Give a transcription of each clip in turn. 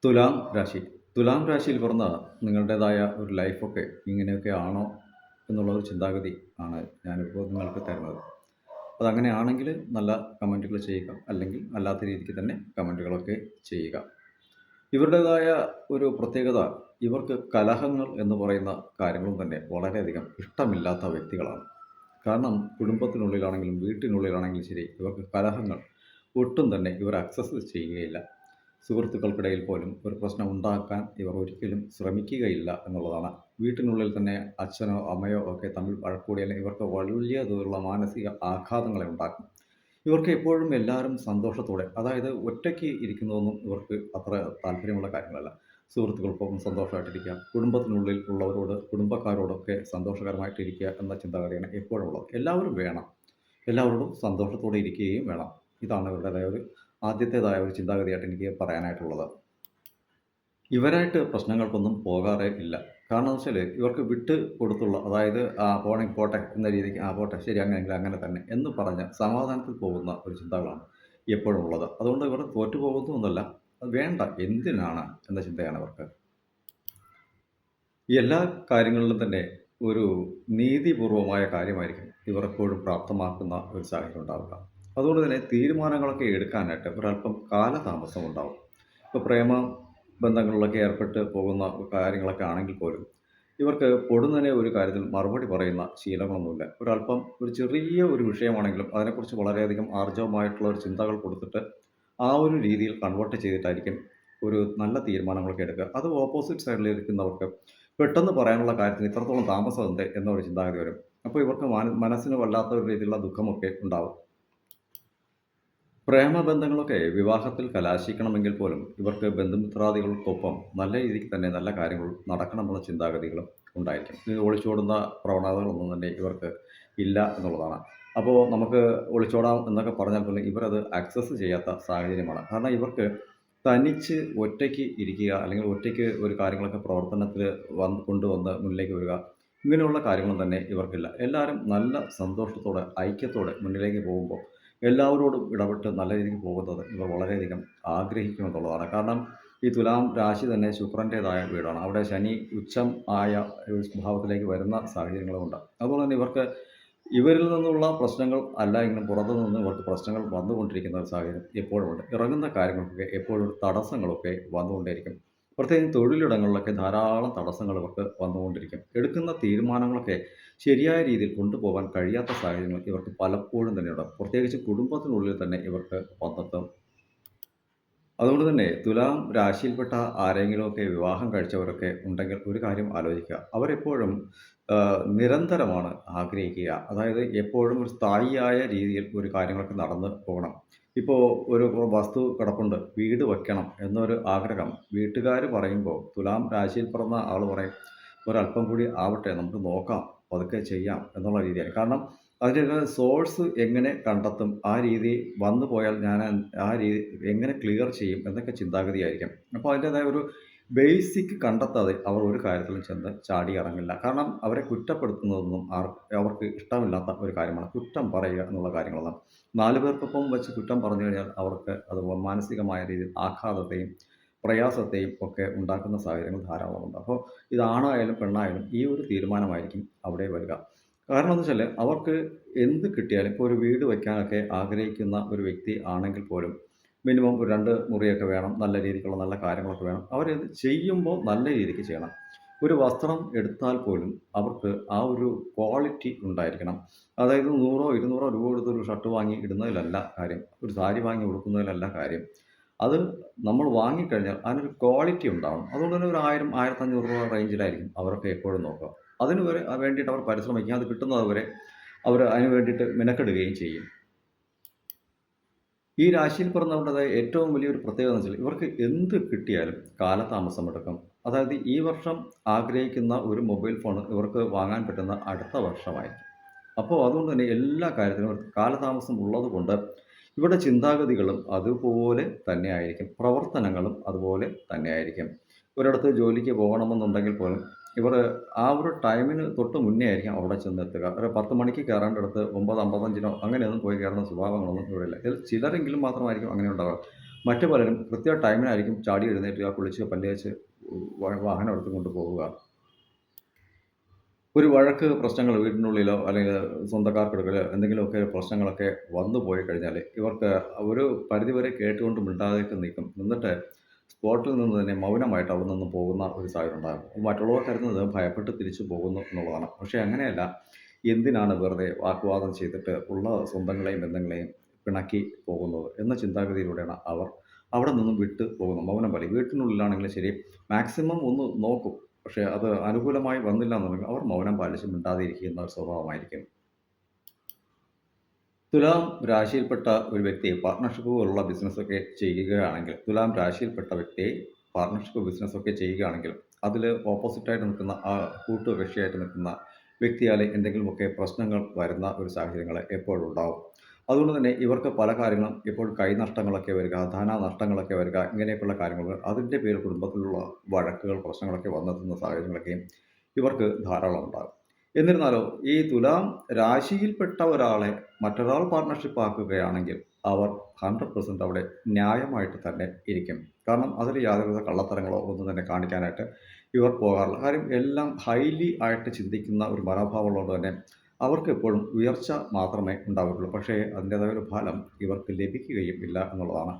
തുലാം രാശി. തുലാം രാശിയിൽ പിറന്ന നിങ്ങളുടേതായ ഒരു ലൈഫൊക്കെ ഇങ്ങനെയൊക്കെ ആണോ എന്നുള്ള ഒരു ചിന്താഗതി ആണ് ഞാനിപ്പോൾ നിങ്ങൾക്ക് തരുന്നത്. അതങ്ങനെയാണെങ്കിൽ നല്ല കമൻറ്റുകൾ ചെയ്യുക. അല്ലെങ്കിൽ അല്ലാത്ത രീതിക്ക് തന്നെ കമൻറ്റുകളൊക്കെ ചെയ്യുക. ഇവരുടേതായ ഒരു പ്രത്യേകത, ഇവർക്ക് കലഹങ്ങൾ എന്ന് പറയുന്ന കാര്യങ്ങളും തന്നെ വളരെയധികം ഇഷ്ടമില്ലാത്ത വ്യക്തികളാണ്. കാരണം കുടുംബത്തിനുള്ളിലാണെങ്കിലും വീട്ടിനുള്ളിലാണെങ്കിലും ശരി, ഇവർക്ക് കലഹങ്ങൾ ഒട്ടും തന്നെ ഇവർ അക്സസ് ചെയ്യുകയില്ല. സുഹൃത്തുക്കൾക്കിടയിൽ പോലും ഒരു പ്രശ്നം ഉണ്ടാക്കാൻ ഇവർ ഒരിക്കലും ശ്രമിക്കുകയില്ല എന്നുള്ളതാണ്. വീട്ടിനുള്ളിൽ തന്നെ അച്ഛനോ അമ്മയോ ഒക്കെ തമ്മിൽ വഴക്കൂടിയാൽ ഇവർക്ക് വലിയ തോതിലുള്ള മാനസിക ആഘാതങ്ങളെ ഉണ്ടാക്കും. ഇവർക്ക് എപ്പോഴും എല്ലാവരും സന്തോഷത്തോടെ, അതായത് ഒറ്റയ്ക്ക് ഇരിക്കുന്നതൊന്നും ഇവർക്ക് അത്ര താല്പര്യമുള്ള കാര്യങ്ങളല്ല. സുഹൃത്തുക്കൾക്കൊപ്പം സന്തോഷമായിട്ടിരിക്കുക, കുടുംബത്തിനുള്ളിൽ ഉള്ളവരോട് കുടുംബക്കാരോടൊക്കെ സന്തോഷകരമായിട്ടിരിക്കുക എന്ന ചിന്താഗതിയാണ് എപ്പോഴും ഉള്ളത്. എല്ലാവരും വേണം, എല്ലാവരോടും സന്തോഷത്തോടെ ഇരിക്കുകയും വേണം. ഇതാണ് ഇവരുടേതായ ഒരു ആദ്യത്തേതായ ഒരു ചിന്താഗതിയായിട്ട് എനിക്ക് പറയാനായിട്ടുള്ളത്. ഇവരായിട്ട് പ്രശ്നങ്ങൾക്കൊന്നും പോകാറേ ഇല്ല. കാരണം എന്ന് വെച്ചാൽ ഇവർക്ക് വിട്ട് കൊടുത്തുള്ള, അതായത് പോണെങ്കിൽ പോട്ടെ എന്ന രീതിക്ക് പോട്ടെ ശരി അങ്ങനെയെങ്കിൽ അങ്ങനെ തന്നെ എന്ന് പറഞ്ഞ് സമാധാനത്തിൽ പോകുന്ന ഒരു ചിന്തകളാണ് എപ്പോഴും ഉള്ളത്. അതുകൊണ്ട് ഇവർ തോറ്റു പോകുന്നു എന്നല്ല, അത് വേണ്ട എന്തിനാണ് എന്ന ചിന്തയാണ് ഇവർക്ക്. ഈ എല്ലാ കാര്യങ്ങളിലും തന്നെ ഒരു നീതിപൂർവമായ കാര്യമായിരിക്കും ഇവർ എപ്പോഴും പ്രാപ്തമാക്കുന്ന ഒരു സാഹചര്യം ഉണ്ടാവുക. അതുകൊണ്ട് തന്നെ തീരുമാനങ്ങളൊക്കെ എടുക്കാനായിട്ട് ഒരല്പം കാലതാമസം ഉണ്ടാവും. ഇപ്പോൾ പ്രേമ ബന്ധങ്ങളിലൊക്കെ ഏർപ്പെട്ട് പോകുന്ന കാര്യങ്ങളൊക്കെ ആണെങ്കിൽ പോലും ഇവർക്ക് പൊടുന്നനെ ഒരു കാര്യത്തിൽ മറുപടി പറയുന്ന ശീലങ്ങളൊന്നുമില്ല. ഒരു ചെറിയ ഒരു വിഷയമാണെങ്കിലും അതിനെക്കുറിച്ച് വളരെയധികം ആർജവമായിട്ടുള്ള ഒരു ചിന്തകൾ കൊടുത്തിട്ട് ആ ഒരു രീതിയിൽ കൺവേർട്ട് ചെയ്തിട്ടായിരിക്കും ഒരു നല്ല തീരുമാനങ്ങളൊക്കെ എടുക്കുക. അത് ഓപ്പോസിറ്റ് സൈഡിൽ ഇരിക്കുന്നവർക്ക് പെട്ടെന്ന് പറയാനുള്ള കാര്യത്തിന് ഇത്രത്തോളം താമസം എന്ത് എന്നൊരു ചിന്താഗതി വരും. അപ്പോൾ ഇവർക്ക് മനസ്സിന് വല്ലാത്ത ഒരു രീതിയിലുള്ള ദുഃഖമൊക്കെ ഉണ്ടാവും. പ്രേമബന്ധങ്ങളൊക്കെ വിവാഹത്തിൽ കലാശിക്കണമെങ്കിൽ പോലും ഇവർക്ക് ബന്ധുമിത്രാദികൾക്കൊപ്പം നല്ല രീതിക്ക് തന്നെ നല്ല കാര്യങ്ങൾ നടക്കണമെന്ന ചിന്താഗതികളും ഉണ്ടായിരിക്കും. ഈ ഒളിച്ചോടുന്ന പ്രവണതകളൊന്നും തന്നെ ഇവർക്ക് ഇല്ല എന്നുള്ളതാണ്. അപ്പോൾ നമുക്ക് ഒളിച്ചോടാം എന്നൊക്കെ പറഞ്ഞാൽ പോലും ഇവരത് ആക്സസ് ചെയ്യാത്ത സാഹചര്യമാണ്. കാരണം ഇവർക്ക് തനിച്ച് ഒറ്റയ്ക്ക് ഇരിക്കുക, അല്ലെങ്കിൽ ഒറ്റയ്ക്ക് ഒരു കാര്യങ്ങളൊക്കെ പ്രവർത്തനത്തിൽ കൊണ്ടുവന്ന് മുന്നിലേക്ക് വരിക, ഇങ്ങനെയുള്ള കാര്യങ്ങളും തന്നെ ഇവർക്കില്ല. എല്ലാവരും നല്ല സന്തോഷത്തോടെ ഐക്യത്തോടെ മുന്നിലേക്ക് പോകുമ്പോൾ എല്ലാവരോടും ഇടപെട്ട് നല്ല രീതിക്ക് പോകുന്നത് ഇവർ വളരെയധികം ആഗ്രഹിക്കുമെന്നുള്ളതാണ്. കാരണം ഈ തുലാം രാശി തന്നെ ശുക്രൻ്റേതായ വീടാണ്. അവിടെ ശനി ഉച്ചം ആയ ഒരു സ്വഭാവത്തിലേക്ക് വരുന്ന സാഹചര്യങ്ങളുമുണ്ട്. അതുപോലെ തന്നെ ഇവരിൽ നിന്നുള്ള പ്രശ്നങ്ങൾ അല്ല എങ്കിലും പുറത്തു നിന്ന് ഇവർക്ക് പ്രശ്നങ്ങൾ വന്നുകൊണ്ടിരിക്കുന്ന ഒരു സാഹചര്യം എപ്പോഴുമുണ്ട്. ഇറങ്ങുന്ന കാര്യങ്ങൾക്കൊക്കെ എപ്പോഴും തടസ്സങ്ങളൊക്കെ വന്നുകൊണ്ടേയിരിക്കും. പ്രത്യേകിച്ച് തൊഴിലിടങ്ങളിലൊക്കെ ധാരാളം തടസ്സങ്ങൾ ഇവർക്ക് വന്നുകൊണ്ടിരിക്കും. എടുക്കുന്ന തീരുമാനങ്ങളൊക്കെ ശരിയായ രീതിയിൽ കൊണ്ടുപോകാൻ കഴിയാത്ത സാഹചര്യങ്ങൾ ഇവർക്ക് പലപ്പോഴും തന്നെയുണ്ട്. പ്രത്യേകിച്ച് കുടുംബത്തിനുള്ളിൽ തന്നെ ഇവർക്ക് വന്നെത്തും. അതുകൊണ്ട് തന്നെ തുലാം രാശിയിൽപ്പെട്ട ആരെങ്കിലുമൊക്കെ വിവാഹം കഴിച്ചവരൊക്കെ ഉണ്ടെങ്കിൽ ഒരു കാര്യം ആലോചിക്കുക. അവരെപ്പോഴും നിരന്തരമാണ് ആഗ്രഹിക്കുക. അതായത് എപ്പോഴും ഒരു സ്ഥായിയായ രീതിയിൽ ഒരു കാര്യങ്ങളൊക്കെ നടന്ന് പോകണം. ഇപ്പോൾ ഒരു വസ്തു കിടപ്പുണ്ട്, വീട് വെക്കണം എന്നൊരു ആഗ്രഹം വീട്ടുകാർ പറയുമ്പോൾ തുലാം രാശിയിൽ പിറന്ന ആൾ പറയും, ഒരല്പം കൂടി ആവട്ടെ നമുക്ക് നോക്കാം, പതുക്കെ ചെയ്യാം എന്നുള്ള രീതിയാണ്. കാരണം അതിൻ്റെ സോഴ്സ് എങ്ങനെ കണ്ടെത്തും, ആ രീതി വന്നു പോയാൽ ഞാൻ ആ രീതി എങ്ങനെ ക്ലിയർ ചെയ്യും എന്നൊക്കെ ചിന്താഗതിയായിരിക്കും. അപ്പോൾ അതിൻ്റേതായ ഒരു ബേസിക് കണ്ടെത്താതെ അവർ ഒരു കാര്യത്തിലും ചെന്ന് ചാടി ഇറങ്ങില്ല. കാരണം അവരെ കുറ്റപ്പെടുത്തുന്നതൊന്നും അവർക്ക് ഇഷ്ടമില്ലാത്ത ഒരു കാര്യമാണ്. കുറ്റം പറയുക എന്നുള്ള കാര്യങ്ങളൊന്നും 4 പേർക്കൊപ്പം വെച്ച് കുറ്റം പറഞ്ഞു കഴിഞ്ഞാൽ അവർക്ക് അത് മാനസികമായ രീതിയിൽ ആഘാതത്തെയും പ്രയാസത്തെയും ഒക്കെ ഉണ്ടാക്കുന്ന സാഹചര്യങ്ങൾ ധാരാളമുണ്ട്. അപ്പോൾ ഇതാണായാലും പെണ്ണായാലും ഈ ഒരു തീരുമാനമായിരിക്കും അവിടെ വരിക. കാരണം എന്ന് വെച്ചാൽ അവർക്ക് എന്ത് കിട്ടിയാലും, ഇപ്പോൾ ഒരു വീട് വയ്ക്കാനൊക്കെ ആഗ്രഹിക്കുന്ന ഒരു വ്യക്തി ആണെങ്കിൽ പോലും മിനിമം ഒരു 2 മുറിയൊക്കെ വേണം, നല്ല രീതിക്കുള്ള നല്ല കാര്യങ്ങളൊക്കെ വേണം. അവരത് ചെയ്യുമ്പോൾ നല്ല രീതിക്ക് ചെയ്യണം. ഒരു വസ്ത്രം എടുത്താൽ പോലും അവർക്ക് ആ ഒരു ക്വാളിറ്റി ഉണ്ടായിരിക്കണം. അതായത് 100 200 രൂപ കൊടുത്ത് ഒരു ഷർട്ട് വാങ്ങി ഇടുന്നതിലല്ല കാര്യം, ഒരു സാരി വാങ്ങി ഉടുക്കുന്നതിലല്ല കാര്യം. അത് നമ്മൾ വാങ്ങിക്കഴിഞ്ഞാൽ അതിനൊരു ക്വാളിറ്റി ഉണ്ടാവണം. അതുകൊണ്ട് തന്നെ ഒരു 1000 1500 റേഞ്ചിലായിരിക്കും അവരൊക്കെ എപ്പോഴും നോക്കുക. വേണ്ടിയിട്ട് അവർ പരിശ്രമിക്കും. അത് കിട്ടുന്നത് വരെ അവർ അതിന് വേണ്ടിയിട്ട് മെനക്കെടുകയും ചെയ്യും. ഈ രാശിയിൽ പിറന്നവരുടേതായ ഏറ്റവും വലിയൊരു പ്രത്യേകത എന്ന് വെച്ചാൽ ഇവർക്ക് എന്ത് കിട്ടിയാലും കാലതാമസമെടുക്കും. അതായത് ഈ വർഷം ആഗ്രഹിക്കുന്ന ഒരു മൊബൈൽ ഫോൺ ഇവർക്ക് വാങ്ങാൻ പറ്റുന്ന അടുത്ത വർഷമായിരിക്കും. അപ്പോൾ അതുകൊണ്ട് തന്നെ എല്ലാ കാര്യത്തിനും ഇവർക്ക് കാലതാമസം ഉള്ളതുകൊണ്ട് ഇവരുടെ ചിന്താഗതികളും അതുപോലെ തന്നെയായിരിക്കും. പ്രവർത്തനങ്ങളും അതുപോലെ തന്നെയായിരിക്കും. ഒരിടത്ത് ജോലിക്ക് പോകണമെന്നുണ്ടെങ്കിൽ പോലും ഇവർ ആ ഒരു ടൈമിന് തൊട്ട് മുന്നേ ആയിരിക്കും അവിടെ ചെന്നെത്തുക. ഒരു 10 മണിക്ക് കയറേണ്ടിടത്ത് 9:55 അങ്ങനെയൊന്നും പോയി കയറുന്ന സ്വഭാവങ്ങളൊന്നും ഇവിടെയില്ല. ഇതിൽ ചിലരെങ്കിലും മാത്രമായിരിക്കും അങ്ങനെ ഉണ്ടാവുക. മറ്റു പലരും കൃത്യ ടൈമിനായിരിക്കും ചാടി എഴുന്നേൽക്കുക, കുളിച്ച് പല്ല് തേച്ച് വാഹനം എടുത്തും കൊണ്ട് പോവുക. ഒരു വഴക്ക് പ്രശ്നങ്ങൾ വീടിനുള്ളിലോ അല്ലെങ്കിൽ സ്വന്തക്കാർക്കിടയിലോ എന്തെങ്കിലുമൊക്കെ പ്രശ്നങ്ങളൊക്കെ വന്നു പോയി കഴിഞ്ഞാൽ ഇവർക്ക് ഒരു പരിധിവരെ കേട്ടുകൊണ്ട് മിണ്ടാതെയൊക്കെ നിൽക്കും. എന്നിട്ട് സ്പോട്ടിൽ നിന്ന് തന്നെ മൗനമായിട്ട് അവിടെ നിന്ന് പോകുന്ന ഒരു സാഹചര്യം ഉണ്ടാകും. മറ്റുള്ളവർ കരുതുന്നത് ഭയപ്പെട്ട് തിരിച്ചു പോകുന്നു എന്നുള്ളതാണ്. പക്ഷേ അങ്ങനെയല്ല. എന്തിനാണ് വെറുതെ വാഗ്വാദം ചെയ്തിട്ട് ഉള്ള സ്വന്തങ്ങളെയും ബന്ധങ്ങളെയും പിണക്കി പോകുന്നത് എന്ന ചിന്താഗതിയിലൂടെയാണ് അവർ അവിടെ നിന്നും വിട്ട് പോകുന്നത്. മൗനം പാലിക്കും. വീട്ടിനുള്ളിലാണെങ്കിലും ശരി, മാക്സിമം ഒന്ന് നോക്കും. പക്ഷേ അത് അനുകൂലമായി വന്നില്ല എന്നുണ്ടെങ്കിൽ അവർ മൗനം പാലിച്ച് മിണ്ടാതെ ഇരിക്കുന്ന ഒരു സ്വഭാവമായിരിക്കും. തുലാം രാശിയിൽപ്പെട്ട ഒരു വ്യക്തി പാർട്ണർഷിപ്പ് പോലുള്ള ബിസിനസ്സൊക്കെ ചെയ്യുകയാണെങ്കിൽ, തുലാം രാശിയിൽപ്പെട്ട വ്യക്തി പാർട്ണർഷിപ്പ് ബിസിനസ്സൊക്കെ ചെയ്യുകയാണെങ്കിൽ, അതിൽ ഓപ്പോസിറ്റായിട്ട് നിൽക്കുന്ന ആ കൂട്ടുകക്ഷിയായിട്ട് നിൽക്കുന്ന വ്യക്തിയാൽ എന്തെങ്കിലുമൊക്കെ പ്രശ്നങ്ങൾ വരുന്ന ഒരു സാഹചര്യങ്ങൾ എപ്പോഴും ഉണ്ടാവും. അതുകൊണ്ട് തന്നെ ഇവർക്ക് പല കാര്യങ്ങളും ഇപ്പോൾ കൈനഷ്ടങ്ങളൊക്കെ വരിക, ധനനഷ്ടങ്ങളൊക്കെ വരിക, ഇങ്ങനെയൊക്കെയുള്ള കാര്യങ്ങൾ അതിൻ്റെ പേരിൽ കുടുംബത്തിലുള്ള വഴക്കുകൾ, പ്രശ്നങ്ങളൊക്കെ വന്നെത്തുന്ന സാഹചര്യങ്ങളൊക്കെയും ഇവർക്ക് ധാരാളം ഉണ്ടാകും. എന്നിരുന്നാലോ ഈ തുലാം രാശിയിൽപ്പെട്ട ഒരാളെ മറ്റൊരാൾ പാർട്ണർഷിപ്പ് ആക്കുകയാണെങ്കിൽ അവർ 100% അവിടെ ന്യായമായിട്ട് തന്നെ ഇരിക്കും. കാരണം അതിൽ യാതൊരുവിധ കള്ളത്തരങ്ങളോ ഒന്നും തന്നെ കാണിക്കാനായിട്ട് ഇവർ പോകാറില്ല. കാര്യം എല്ലാം ഹൈലി ആയിട്ട് ചിന്തിക്കുന്ന ഒരു മനോഭാവമുള്ളതുകൊണ്ട് തന്നെ അവർക്ക് എപ്പോഴും ഉയർച്ച മാത്രമേ ഉണ്ടാവുകയുള്ളൂ. പക്ഷേ അതിൻ്റേതായ ഒരു ഫലം ഇവർക്ക് ലഭിക്കുകയും ഇല്ല എന്നുള്ളതാണ്.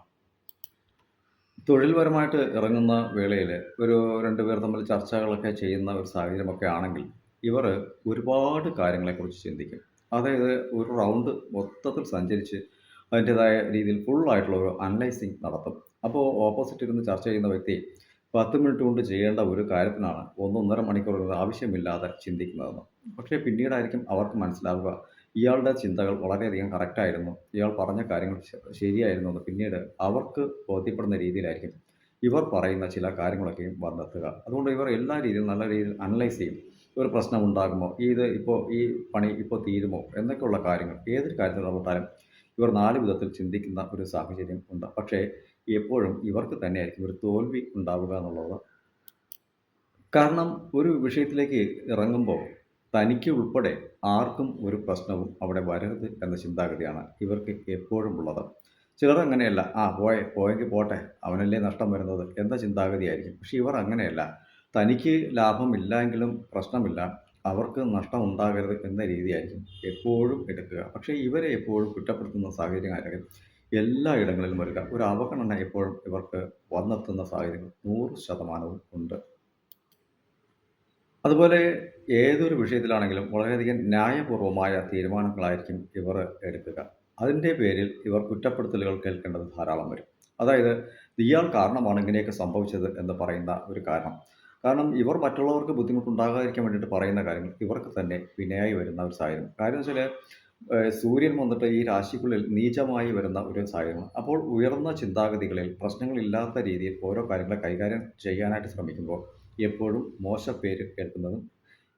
തൊഴിൽപരമായിട്ട് ഇറങ്ങുന്ന വേളയിൽ ഒരു 2 പേർ തമ്മിൽ ചർച്ചകളൊക്കെ ചെയ്യുന്ന ഒരു സാഹചര്യമൊക്കെ ആണെങ്കിൽ, ഇവർ ഒരുപാട് കാര്യങ്ങളെക്കുറിച്ച് ചിന്തിക്കും. അതായത് ഒരു റൗണ്ട് മൊത്തത്തിൽ സഞ്ചരിച്ച് അതിൻ്റേതായ രീതിയിൽ ഫുള്ളായിട്ടുള്ള ഒരു അനലൈസിങ് നടത്തും. അപ്പോൾ ഓപ്പോസിറ്റ് ഇരുന്ന് ചർച്ച ചെയ്യുന്ന വ്യക്തി 10 മിനിറ്റ് കൊണ്ട് ചെയ്യേണ്ട ഒരു കാര്യത്തിനാണ് 1, 1.5 മണിക്കൂർ ആവശ്യമില്ലാതെ ചിന്തിക്കുന്നതെന്ന്. പക്ഷേ പിന്നീടായിരിക്കും അവർക്ക് മനസ്സിലാവുക ഇയാളുടെ ചിന്തകൾ വളരെയധികം കറക്റ്റായിരുന്നു. ഇയാൾ പറഞ്ഞ കാര്യങ്ങൾ ശരിയായിരുന്നു എന്ന് പിന്നീട് അവർക്ക് ബോധ്യപ്പെടുന്ന രീതിയിലായിരിക്കും ഇവർ പറയുന്ന ചില കാര്യങ്ങളൊക്കെയും വന്നെത്തുക. അതുകൊണ്ട് ഇവർ എല്ലാ രീതിയിലും നല്ല രീതിയിൽ അനലൈസ് ചെയ്യും. ഒരു പ്രശ്നമുണ്ടാകുമോ? ഈ പണി ഇപ്പോൾ തീരുമോ? എന്നൊക്കെയുള്ള കാര്യങ്ങൾ ഏതൊരു കാര്യത്തിൽ ഇടപെട്ടാലും ഇവർ 4 വിധത്തിൽ ചിന്തിക്കുന്ന ഒരു സാഹചര്യം ഉണ്ട്. പക്ഷേ എപ്പോഴും ഇവർക്ക് തന്നെയായിരിക്കും ഒരു തോൽവി ഉണ്ടാവുക എന്നുള്ളത്. കാരണം ഒരു വിഷയത്തിലേക്ക് ഇറങ്ങുമ്പോൾ തനിക്ക് ഉൾപ്പെടെ ആർക്കും ഒരു പ്രശ്നവും അവിടെ വരരുത് എന്ന ചിന്താഗതിയാണ് ഇവർക്ക് എപ്പോഴും ഉള്ളത്. ചിലർ അങ്ങനെയല്ല. പോയെങ്കിൽ പോട്ടെ, അവനല്ലേ നഷ്ടം വരുന്നത് എന്ന ചിന്താഗതിയായിരിക്കും. പക്ഷേ ഇവർ അങ്ങനെയല്ല. തനിക്ക് ലാഭമില്ലെങ്കിലും പ്രശ്നമില്ല, അവർക്ക് നഷ്ടം ഉണ്ടാകരുത് എന്ന രീതിയായിരിക്കും എപ്പോഴും എടുക്കുക. പക്ഷേ ഇവരെ എപ്പോഴും കുറ്റപ്പെടുത്തുന്ന സാഹചര്യമായിരിക്കും എല്ലാ ഇടങ്ങളിലും വരിക. ഒരു അവഗണന എപ്പോഴും ഇവർക്ക് വന്നെത്തുന്ന സാഹചര്യങ്ങൾ 100% ഉണ്ട്. അതുപോലെ ഏതൊരു വിഷയത്തിലാണെങ്കിലും വളരെയധികം ന്യായപൂർവമായ തീരുമാനങ്ങളായിരിക്കും ഇവർ എടുക്കുക. അതിൻ്റെ പേരിൽ ഇവർ കുറ്റപ്പെടുത്തലുകൾ കേൾക്കേണ്ടത് ധാരാളം വരും. അതായത് ഇയാൾ കാരണമാണ് ഇങ്ങനെയൊക്കെ സംഭവിച്ചത് എന്ന് പറയുന്ന ഒരു കാരണം. കാരണം ഇവർ മറ്റുള്ളവർക്ക് ബുദ്ധിമുട്ടുണ്ടാകാതിരിക്കാൻ വേണ്ടിയിട്ട് പറയുന്ന കാര്യങ്ങൾ ഇവർക്ക് തന്നെ വിനയായി വരുന്ന ഒരു സാഹചര്യം. കാര്യം വെച്ചാൽ സൂര്യൻ വന്നിട്ട് ഈ രാശിക്കുള്ളിൽ നീചമായി വരുന്ന ഒരു സാഹചര്യമാണ്. അപ്പോൾ ഉയർന്ന ചിന്താഗതികളിൽ പ്രശ്നങ്ങളില്ലാത്ത രീതിയിൽ ഓരോ കാര്യങ്ങളെ കൈകാര്യം ചെയ്യാനായിട്ട് ശ്രമിക്കുമ്പോൾ എപ്പോഴും മോശപ്പേര് കേൾക്കുന്നതും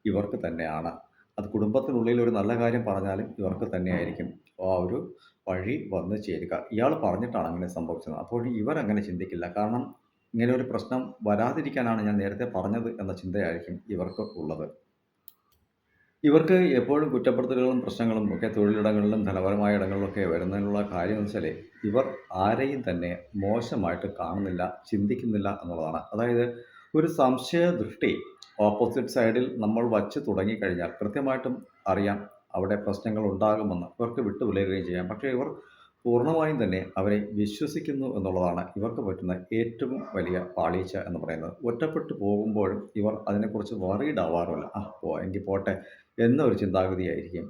ഇവർക്ക് തന്നെയാണ്. അത് കുടുംബത്തിനുള്ളിൽ ഒരു നല്ല കാര്യം പറഞ്ഞാലും ഇവർക്ക് തന്നെയായിരിക്കും ആ ഒരു വഴി വന്ന് ചേരുക. ഇയാൾ പറഞ്ഞിട്ടാണ് അങ്ങനെ സംഭവിച്ചത്. അപ്പോൾ ഇവരങ്ങനെ ചിന്തിക്കില്ല. കാരണം ഇങ്ങനെ ഒരു പ്രശ്നം വരാതിരിക്കാനാണ് ഞാൻ നേരത്തെ പറഞ്ഞത് എന്ന ചിന്തയായിരിക്കും ഇവർക്ക് ഉള്ളത്. ഇവർക്ക് എപ്പോഴും കുറ്റപ്പെടുത്തലുകളും പ്രശ്നങ്ങളും ഒക്കെ തൊഴിലിടങ്ങളിലും ധനപരമായ ഇടങ്ങളിലൊക്കെ വരുന്നതിനുള്ള കാര്യം എന്ന് വെച്ചാൽ ഇവർ ആരെയും തന്നെ മോശമായിട്ട് കാണുന്നില്ല, ചിന്തിക്കുന്നില്ല എന്നുള്ളതാണ്. അതായത് ഒരു സംശയ ദൃഷ്ടി ഓപ്പോസിറ്റ് സൈഡിൽ നമ്മൾ വച്ച് തുടങ്ങിക്കഴിഞ്ഞാൽ കൃത്യമായിട്ടും അറിയാം അവിടെ പ്രശ്നങ്ങൾ ഉണ്ടാകുമെന്ന് ഇവർക്ക് വിട്ടുപിളയുകയും ചെയ്യാം. പക്ഷേ ഇവർ പൂർണ്ണമായും തന്നെ അവരെ വിശ്വസിക്കുന്നു എന്നുള്ളതാണ് ഇവർക്ക് പറ്റുന്ന ഏറ്റവും വലിയ പാളിച്ച എന്ന് പറയുന്നത്. ഒറ്റപ്പെട്ടു പോകുമ്പോഴും ഇവർ അതിനെക്കുറിച്ച് വറീഡ് ആവാറുമില്ല. എങ്കിൽ പോട്ടെ എന്ന ഒരു ചിന്താഗതിയായിരിക്കും.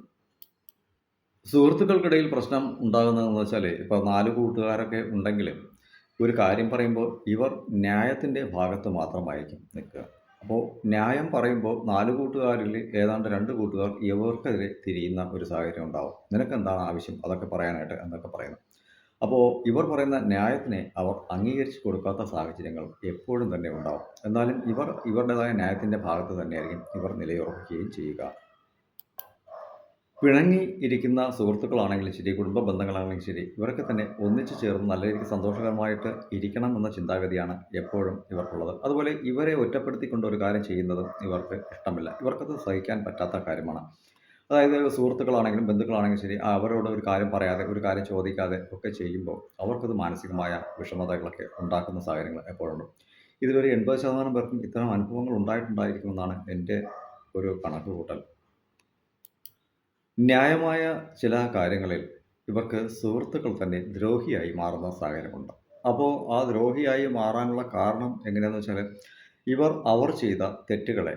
സുഹൃത്തുക്കൾക്കിടയിൽ പ്രശ്നം ഉണ്ടാകുന്നതെന്ന് വെച്ചാൽ ഇപ്പോൾ 4 കൂട്ടുകാരൊക്കെ ഉണ്ടെങ്കിലും ഒരു കാര്യം പറയുമ്പോൾ ഇവർ ന്യായത്തിൻ്റെ ഭാഗത്ത് മാത്രമായിരിക്കും നിൽക്കുക. അപ്പോൾ ന്യായം പറയുമ്പോൾ 4 കൂട്ടുകാരിൽ ഏതാണ്ട് 2 കൂട്ടുകാർ ഇവർക്കെതിരെ തിരിയുന്ന ഒരു സാഹചര്യം ഉണ്ടാവും. നിനക്കെന്താണ് ആവശ്യം അതൊക്കെ പറയാനായിട്ട് എന്നൊക്കെ പറയുന്നു. അപ്പോൾ ഇവർ പറയുന്ന ന്യായത്തിനെ അവർ അംഗീകരിച്ച് കൊടുക്കാത്ത സാഹചര്യങ്ങൾ എപ്പോഴും തന്നെ ഉണ്ടാവും. എന്നാലും ഇവർ ഇവരുടേതായ ന്യായത്തിൻ്റെ ഭാഗത്ത് തന്നെയായിരിക്കും ഇവർ നിലയുറപ്പിക്കുകയും ചെയ്യുക. പിണങ്ങി ഇരിക്കുന്ന സുഹൃത്തുക്കളാണെങ്കിലും ശരി, കുടുംബ ബന്ധങ്ങളാണെങ്കിലും ശരി, ഇവരൊക്കെ തന്നെ ഒന്നിച്ചു ചേർന്ന് നല്ല രീതിക്ക് സന്തോഷകരമായിട്ട് ഇരിക്കണം എന്ന ചിന്താഗതിയാണ് എപ്പോഴും ഇവർക്കുള്ളത്. അതുപോലെ ഇവരെ ഒറ്റപ്പെടുത്തിക്കൊണ്ട് ഒരു കാര്യം ചെയ്യുന്നതും ഇവർക്ക് ഇഷ്ടമില്ല. ഇവർക്കത് സഹിക്കാൻ പറ്റാത്ത കാര്യമാണ്. അതായത് സുഹൃത്തുക്കളാണെങ്കിലും ബന്ധുക്കളാണെങ്കിലും ശരി, അവരോട് ഒരു കാര്യം പറയാതെ, ഒരു കാര്യം ചോദിക്കാതെ ഒക്കെ ചെയ്യുമ്പോൾ അവർക്കത് മാനസികമായ വിഷമതകളൊക്കെ ഉണ്ടാക്കുന്ന സാഹചര്യങ്ങൾ എപ്പോഴുണ്ട്. ഇതിലൊരു 80% പേർക്കും ഇത്തരം അനുഭവങ്ങൾ ഉണ്ടായിട്ടുണ്ടായിരിക്കുമെന്നാണ് എൻ്റെ ഒരു കണക്കുകൂട്ടൽ. ന്യായമായ ചില കാര്യങ്ങളിൽ ഇവർക്ക് സുഹൃത്തുക്കൾ തന്നെ ദ്രോഹിയായി മാറുന്ന സാഹചര്യമുണ്ട്. അപ്പോൾ ആ ദ്രോഹിയായി മാറാനുള്ള കാരണം എങ്ങനെയാന്ന് വെച്ചാല്, അവർ ചെയ്ത തെറ്റുകളെ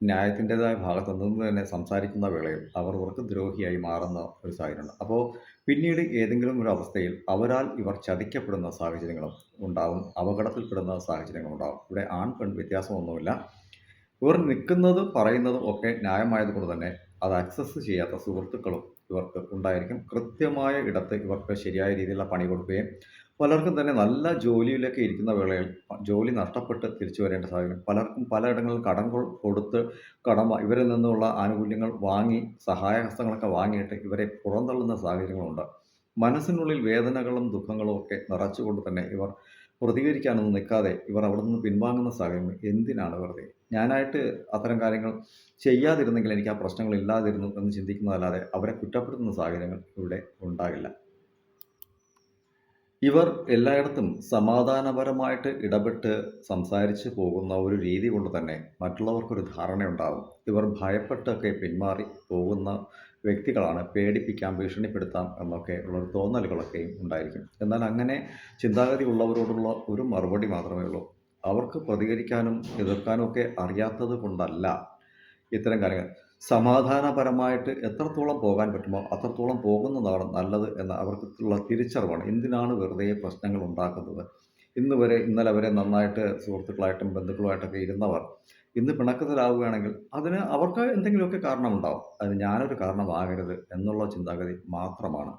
ന്യായത്തിൻ്റെതായ ഭാഗത്ത് നിന്ന് തന്നെ സംസാരിക്കുന്ന വേളയിൽ ഇവർക്ക് ദ്രോഹിയായി മാറുന്ന ഒരു സാഹചര്യമുണ്ട്. അപ്പോൾ പിന്നീട് ഏതെങ്കിലും ഒരു അവസ്ഥയിൽ അവരാൽ ഇവർ ചതിക്കപ്പെടുന്ന സാഹചര്യങ്ങളും ഉണ്ടാവും. അപകടത്തിൽപ്പെടുന്ന സാഹചര്യങ്ങളുണ്ടാവും. ഇവിടെ ആൺ, പെൺ വ്യത്യാസമൊന്നുമില്ല. ഇവർ നിൽക്കുന്നതും പറയുന്നതും ഒക്കെ ന്യായമായതുകൊണ്ട് തന്നെ അത് അക്സസ് ചെയ്യാത്ത സുഹൃത്തുക്കളും ഇവർക്ക് ഉണ്ടായിരിക്കും. കൃത്യമായ ഇടത്ത് ഇവർക്ക് ശരിയായ രീതിയിലുള്ള പണി കൊടുക്കുകയും പലർക്കും തന്നെ നല്ല ജോലിയിലൊക്കെ ഇരിക്കുന്ന വേളയിൽ ജോലി നഷ്ടപ്പെട്ട് തിരിച്ചു വരേണ്ട സാഹചര്യം. പലർക്കും പലയിടങ്ങളിൽ കടങ്ങൾ കൊടുത്ത് ഇവരിൽ നിന്നുള്ള ആനുകൂല്യങ്ങൾ വാങ്ങി സഹായഹസ്തങ്ങളൊക്കെ വാങ്ങിയിട്ട് ഇവരെ പുറന്തള്ളുന്ന സാഹചര്യങ്ങളുണ്ട്. മനസ്സിനുള്ളിൽ വേദനകളും ദുഃഖങ്ങളും ഒക്കെ നിറച്ചുകൊണ്ട് തന്നെ ഇവർ പ്രതികരിക്കാനൊന്നും നിൽക്കാതെ ഇവർ അവിടെ നിന്ന് പിൻവാങ്ങുന്ന സാഹചര്യങ്ങൾ എന്തിനാണ് വെറുതെ? ഞാനായിട്ട് അത്തരം കാര്യങ്ങൾ ചെയ്യാതിരുന്നെങ്കിൽ എനിക്ക് ആ പ്രശ്നങ്ങൾ ഇല്ലാതിരുന്നു എന്ന് ചിന്തിക്കുന്നതല്ലാതെ അവരെ കുറ്റപ്പെടുത്തുന്ന സാഹചര്യങ്ങൾ ഇവിടെ ഉണ്ടാകില്ല. ഇവർ എല്ലായിടത്തും സമാധാനപരമായിട്ട് ഇടപെട്ട് സംസാരിച്ച് പോകുന്ന ഒരു രീതി കൊണ്ട് തന്നെ മറ്റുള്ളവർക്കൊരു ധാരണയുണ്ടാകും. ഇവർ ഭയപ്പെട്ടൊക്കെ പിന്മാറി പോകുന്ന വ്യക്തികളാണ്. പേടിപ്പിക്കാം, ഭീഷണിപ്പെടുത്താം എന്നൊക്കെ ഉള്ളൊരു തോന്നലുകളൊക്കെയും ഉണ്ടായിരിക്കും. എന്നാൽ അങ്ങനെ ചിന്താഗതി ഉള്ളവരോടുള്ള ഒരു മറുപടി മാത്രമേ ഉള്ളൂ. അവർക്ക് പ്രതികരിക്കാനും എതിർക്കാനും ഒക്കെ അറിയാത്തത് കൊണ്ടല്ല ഇത്തരം കാര്യങ്ങൾ. സമാധാനപരമായിട്ട് എത്രത്തോളം പോകാൻ പറ്റുമോ അത്രത്തോളം പോകുന്നതാണ് നല്ലത് എന്ന അവർക്കുള്ള തിരിച്ചറിവാണ്. എന്തിനാണ് വെറുതെ പ്രശ്നങ്ങൾ ഉണ്ടാക്കുന്നത്? ഇന്നലെ വരെ നന്നായിട്ട് സുഹൃത്തുക്കളായിട്ടും ബന്ധുക്കളുമായിട്ടൊക്കെ ഇരുന്നവർ ഇന്ന് പിണക്കത്തിലാവുകയാണെങ്കിൽ അതിന് അവർക്ക് എന്തെങ്കിലുമൊക്കെ കാരണമുണ്ടാവും. അതിന് ഞാനൊരു കാരണമാകരുത് എന്നുള്ള ചിന്താഗതി മാത്രമാണ്.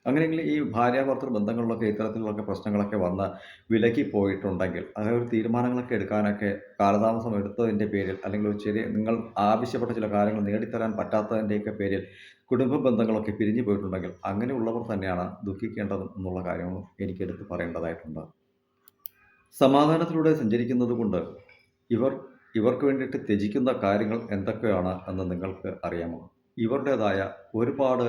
അങ്ങനെയെങ്കിൽ ഈ ഭാര്യാഭർതൃ ബന്ധങ്ങളിലൊക്കെ ഇത്തരത്തിലുള്ളൊക്കെ പ്രശ്നങ്ങളൊക്കെ വന്ന് വിലക്കി പോയിട്ടുണ്ടെങ്കിൽ, അതായത് ഒരു തീരുമാനങ്ങളൊക്കെ എടുക്കാനൊക്കെ കാലതാമസം എടുത്തതിൻ്റെ പേരിൽ, അല്ലെങ്കിൽ ഒരു നിങ്ങൾ ആവശ്യപ്പെട്ട ചില കാര്യങ്ങൾ നേടിത്തരാൻ പറ്റാത്തതിൻ്റെയൊക്കെ പേരിൽ കുടുംബ ബന്ധങ്ങളൊക്കെ പിരിഞ്ഞു പോയിട്ടുണ്ടെങ്കിൽ, അങ്ങനെയുള്ളവർ തന്നെയാണ് ദുഃഖിക്കേണ്ടത് എന്നുള്ള കാര്യങ്ങളും എനിക്ക് എടുത്ത് പറയേണ്ടതായിട്ടുണ്ട്. സമാധാനത്തിലൂടെ സഞ്ചരിക്കുന്നത് കൊണ്ട് ഇവർ ഇവർക്ക് വേണ്ടിയിട്ട് ത്യജിക്കുന്ന കാര്യങ്ങൾ എന്തൊക്കെയാണ് എന്ന് നിങ്ങൾക്ക് അറിയാമോ? ഇവരുടേതായ ഒരുപാട്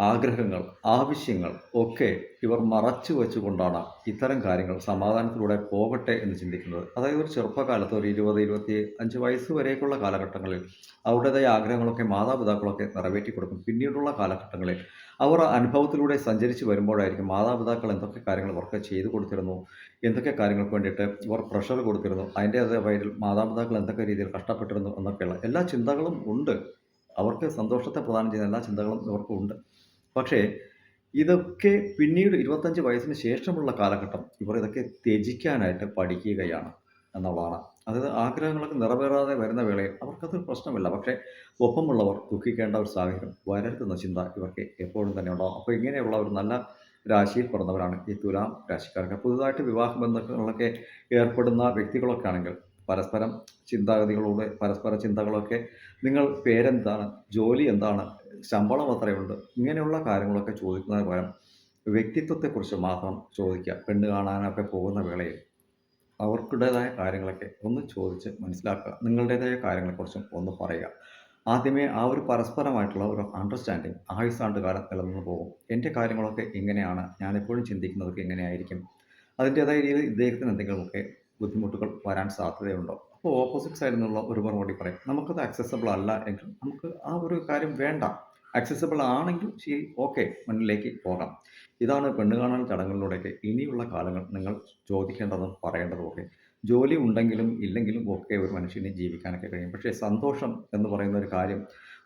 ആഗ്രഹങ്ങൾ, ആവശ്യങ്ങൾ ഒക്കെ ഇവർ മറച്ചു വെച്ചുകൊണ്ടാണ് ഇത്തരം കാര്യങ്ങൾ സമാധാനത്തിലൂടെ പോകട്ടെ എന്ന് ചിന്തിക്കുന്നത്. അതായത് ഒരു ചെറുപ്പകാലത്ത് ഒരു 20, 25 വയസ്സ് വരേക്കുള്ള കാലഘട്ടങ്ങളിൽ അവരുടേതായ ആഗ്രഹങ്ങളൊക്കെ മാതാപിതാക്കളൊക്കെ നിറവേറ്റി കൊടുക്കും. പിന്നീടുള്ള കാലഘട്ടങ്ങളിൽ അവർ അനുഭവത്തിലൂടെ സഞ്ചരിച്ച് വരുമ്പോഴായിരിക്കും മാതാപിതാക്കൾ എന്തൊക്കെ കാര്യങ്ങൾ ഇവർക്ക് ചെയ്തു കൊടുത്തിരുന്നു, എന്തൊക്കെ കാര്യങ്ങൾക്ക് വേണ്ടിയിട്ട് ഇവർ പ്രഷർ കൊടുത്തിരുന്നു, അതിൻ്റേതായ പേരിൽ മാതാപിതാക്കൾ എന്തൊക്കെ രീതിയിൽ കഷ്ടപ്പെട്ടിരുന്നു എന്നൊക്കെയുള്ള എല്ലാ ചിന്തകളും ഉണ്ട്. അവർക്ക് സന്തോഷത്തെ പ്രദാനം ചെയ്യുന്ന എല്ലാ ചിന്തകളും ഇവർക്കുണ്ട്. പക്ഷേ ഇതൊക്കെ പിന്നീട് 25 വയസ്സിന് ശേഷമുള്ള കാലഘട്ടം ഇവർ ഇതൊക്കെ ത്യജിക്കാനായിട്ട് പഠിക്കുകയാണ് എന്നുള്ളതാണ്. അതായത് ആഗ്രഹങ്ങളൊക്കെ നിറവേറാതെ വരുന്ന വേളയിൽ അവർക്കതൊരു പ്രശ്നമില്ല. പക്ഷേ ഒപ്പമുള്ളവർ ദുഃഖിക്കേണ്ട ഒരു സാഹചര്യം വരരുതെന്ന ചിന്ത ഇവർക്ക് എപ്പോഴും തന്നെ ഉണ്ടാകും. അപ്പോൾ ഇങ്ങനെയുള്ള ഒരു നല്ല രാശിയിൽ പിറന്നവരാണ് ഈ തുലാം രാശിക്കാർക്ക്. പുതുതായിട്ട് വിവാഹ ബന്ധങ്ങളിലൊക്കെ ഏർപ്പെടുന്ന വ്യക്തികളൊക്കെ ആണെങ്കിൽ പരസ്പരം പരസ്പര ചിന്തകളൊക്കെ, നിങ്ങൾ പേരെന്താണ്, ജോലി എന്താണ്, ശമ്പളം എത്രയുണ്ട്, ഇങ്ങനെയുള്ള കാര്യങ്ങളൊക്കെ ചോദിക്കുന്നതിന് പകരം വ്യക്തിത്വത്തെക്കുറിച്ച് മാത്രം ചോദിക്കുക. പെണ്ണ് കാണാനൊക്കെ പോകുന്ന വേളയിൽ അവർക്കുടേതായ കാര്യങ്ങളൊക്കെ ഒന്ന് ചോദിച്ച് മനസ്സിലാക്കുക. നിങ്ങളുടേതായ കാര്യങ്ങളെക്കുറിച്ചും ഒന്ന് പറയുക. ആദ്യമേ ആ ഒരു പരസ്പരമായിട്ടുള്ള ഒരു അണ്ടർസ്റ്റാൻഡിങ് ആയുസ്സാണ്ട് കാലം നിലനിന്ന് പോകും. എൻ്റെ കാര്യങ്ങളൊക്കെ ഇങ്ങനെയാണ്, ഞാനെപ്പോഴും ചിന്തിക്കുന്നതൊക്കെ ഇങ്ങനെയായിരിക്കും. അതിൻ്റേതായ രീതിയിൽ ഇദ്ദേഹത്തിന് എന്തെങ്കിലുമൊക്കെ ബുദ്ധിമുട്ടുകൾ വരാൻ സാധ്യതയുണ്ടോ? അപ്പോൾ ഓപ്പോസിറ്റ് സൈഡിൽ നിന്നുള്ള ഒരു മറുപടി പറയും. നമുക്കത് അക്സസിബിൾ അല്ല എങ്കിൽ നമുക്ക് ആ ഒരു കാര്യം വേണ്ട. അക്സസിബിൾ ആണെങ്കിൽ ശരി, ഓക്കെ, മുന്നിലേക്ക് പോകാം. ഇതാണ് പെണ്ണ് കാണൽ ചടങ്ങുകളിലൂടെയൊക്കെ ഇനിയുള്ള കാലങ്ങൾ നിങ്ങൾ ചോദിക്കേണ്ടതും പറയേണ്ടതും ഒക്കെ. ജോലി ഉണ്ടെങ്കിലും ഇല്ലെങ്കിലും ഒക്കെ ഒരു മനുഷ്യന് ജീവിക്കാനൊക്കെ കഴിയും. പക്ഷേ സന്തോഷം എന്ന് പറയുന്ന ഒരു കാര്യം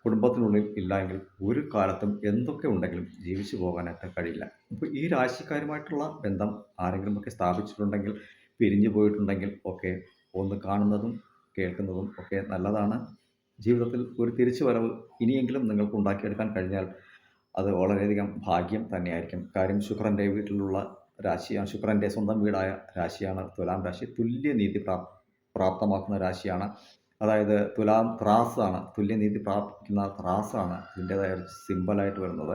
കുടുംബത്തിനുള്ളിൽ ഇല്ല എങ്കിൽ ഒരു കാലത്തും എന്തൊക്കെ ഉണ്ടെങ്കിലും ജീവിച്ചു പോകാനായിട്ട് കഴിയില്ല. അപ്പോൾ ഈ രാശിക്കാരുമായിട്ടുള്ള ബന്ധം ആരെങ്കിലുമൊക്കെ സ്ഥാപിച്ചിട്ടുണ്ടെങ്കിൽ, പിരിഞ്ഞു പോയിട്ടുണ്ടെങ്കിൽ ഒക്കെ ഒന്ന് കാണുന്നതും കേൾക്കുന്നതും ഒക്കെ നല്ലതാണ്. ജീവിതത്തിൽ ഒരു തിരിച്ചുവരവ് ഇനിയെങ്കിലും നിങ്ങൾക്ക് ഉണ്ടാക്കിയെടുക്കാൻ കഴിഞ്ഞാൽ അത് വളരെയധികം ഭാഗ്യം തന്നെയായിരിക്കും. കാര്യം ശുക്രൻ്റെ വീട്ടിലുള്ള രാശിയാണ്, ശുക്രൻ്റെ സ്വന്തം വീടായ രാശിയാണ് തുലാം രാശി. തുല്യനീതി പ്രാപ്തമാക്കുന്ന രാശിയാണ്. അതായത് തുലാം ത്രാസാണ്, തുല്യനീതി പ്രാപിക്കുന്ന ത്രാസാണ് ഇതിൻ്റേതായ ഒരു സിമ്പലായിട്ട് വരുന്നത്.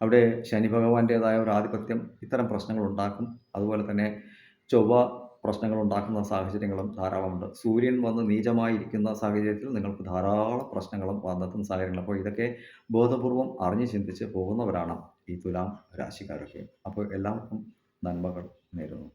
അവിടെ ശനി ഭഗവാന്റേതായ ഒരു ആധിപത്യം ഇത്തരം പ്രശ്നങ്ങൾ ഉണ്ടാക്കും. അതുപോലെ തന്നെ ചൊവ്വ പ്രശ്നങ്ങൾ ഉണ്ടാക്കുന്ന സാഹചര്യങ്ങളും ധാരാളമുണ്ട്. സൂര്യൻ വന്ന് നീചമായിരിക്കുന്ന സാഹചര്യത്തിൽ നിങ്ങൾക്ക് ധാരാളം പ്രശ്നങ്ങളും വന്നെത്തുന്ന സാഹചര്യങ്ങൾ. അപ്പോൾ ഇതൊക്കെ ബോധപൂർവം അറിഞ്ഞ് ചിന്തിച്ച് പോകുന്നവരാണ് ഈ തുലാം രാശിക്കാരൊക്കെ. അപ്പോൾ എല്ലാവർക്കും നന്മകൾ നേരുന്നു.